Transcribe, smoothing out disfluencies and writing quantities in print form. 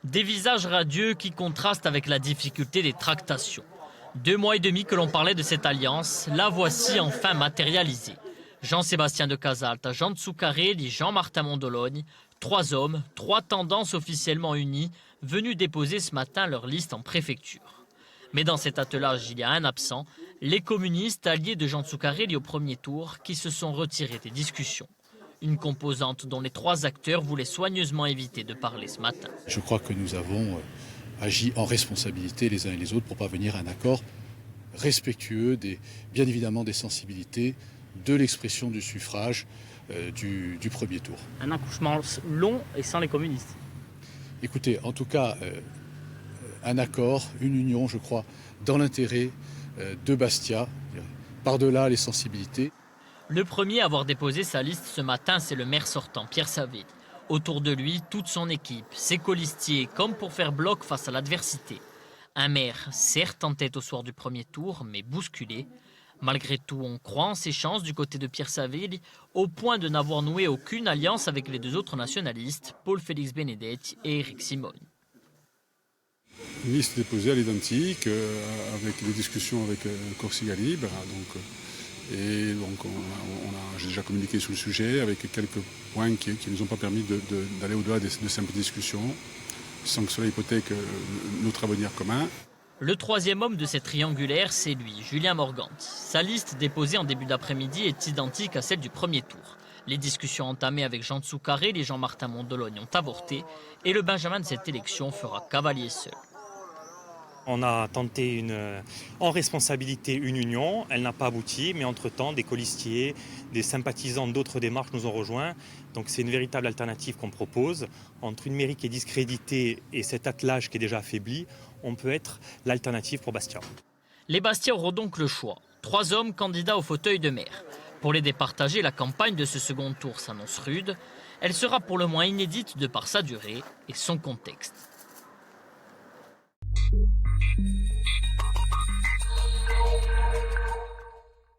Des visages radieux qui contrastent avec la difficulté des tractations. 2 mois et demi que l'on parlait de cette alliance, la voici enfin matérialisée. Jean-Sébastien de Casalte, Jean Zuccarelli, Jean-Martin Mondologne, 3 hommes, 3 tendances officiellement unies, venus déposer ce matin leur liste en préfecture. Mais dans cet attelage, il y a un absent, les communistes alliés de Jean Zuccarelli au premier tour, qui se sont retirés des discussions. Une composante dont les 3 acteurs voulaient soigneusement éviter de parler ce matin. Je crois que nous avons agi en responsabilité les uns et les autres pour parvenir à un accord respectueux, bien évidemment, des sensibilités, de l'expression du suffrage du premier tour. Un accouchement long et sans les communistes. Écoutez, en tout cas, un accord, une union, je crois, dans l'intérêt de Bastia, par-delà les sensibilités. Le premier à avoir déposé sa liste ce matin, c'est le maire sortant, Pierre Savelli. Autour de lui, toute son équipe, ses colistiers, comme pour faire bloc face à l'adversité. Un maire, certes en tête au soir du premier tour, mais bousculé. Malgré tout, on croit en ses chances du côté de Pierre Savelli, au point de n'avoir noué aucune alliance avec les 2 autres nationalistes, Paul-Félix Benedetti et Éric Simoni. Une liste déposée à l'identique, avec des discussions avec Corsica Libre. J'ai déjà communiqué sur le sujet avec quelques points qui ne nous ont pas permis d'aller au-delà de simples discussions, sans que cela hypothèque notre avenir commun. Le 3e homme de cette triangulaire, c'est lui, Julien Morgante. Sa liste déposée en début d'après-midi est identique à celle du premier tour. Les discussions entamées avec Jean Zuccarelli et Jean-Martin Mondologne ont avorté et le Benjamin de cette élection fera cavalier seul. On a tenté en responsabilité une union, elle n'a pas abouti, mais entre-temps, des colistiers, des sympathisants d'autres démarches nous ont rejoints. Donc c'est une véritable alternative qu'on propose. Entre une mairie qui est discréditée et cet attelage qui est déjà affaibli, on peut être l'alternative pour Bastia. Les Bastiais auront donc le choix. 3 hommes candidats au fauteuil de maire. Pour les départager, la campagne de ce second tour s'annonce rude. Elle sera pour le moins inédite de par sa durée et son contexte.